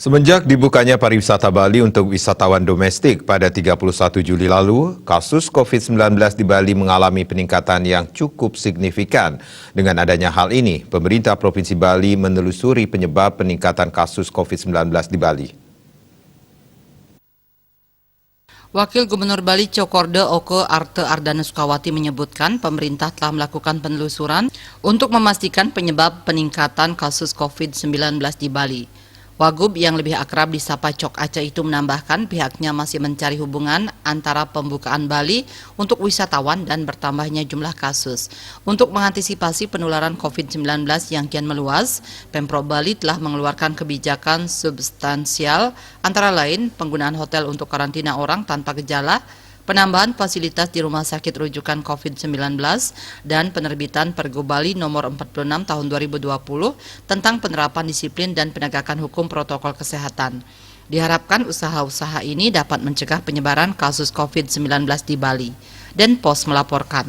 Semenjak dibukanya pariwisata Bali untuk wisatawan domestik pada 31 Juli lalu, kasus COVID-19 di Bali mengalami peningkatan yang cukup signifikan. Dengan adanya hal ini, pemerintah Provinsi Bali menelusuri penyebab peningkatan kasus COVID-19 di Bali. Wakil Gubernur Bali Cokorda Oke Arte Ardana Sukawati menyebutkan pemerintah telah melakukan penelusuran untuk memastikan penyebab peningkatan kasus COVID-19 di Bali. Wagub yang lebih akrab disapa Cok Aceh itu menambahkan pihaknya masih mencari hubungan antara pembukaan Bali untuk wisatawan dan bertambahnya jumlah kasus. Untuk mengantisipasi penularan COVID-19 yang kian meluas, Pemprov Bali telah mengeluarkan kebijakan substansial antara lain penggunaan hotel untuk karantina orang tanpa gejala, penambahan fasilitas di rumah sakit rujukan COVID-19, dan penerbitan Pergub Bali nomor 46 tahun 2020 tentang penerapan disiplin dan penegakan hukum protokol kesehatan. Diharapkan usaha-usaha ini dapat mencegah penyebaran kasus COVID-19 di Bali. Denpos melaporkan.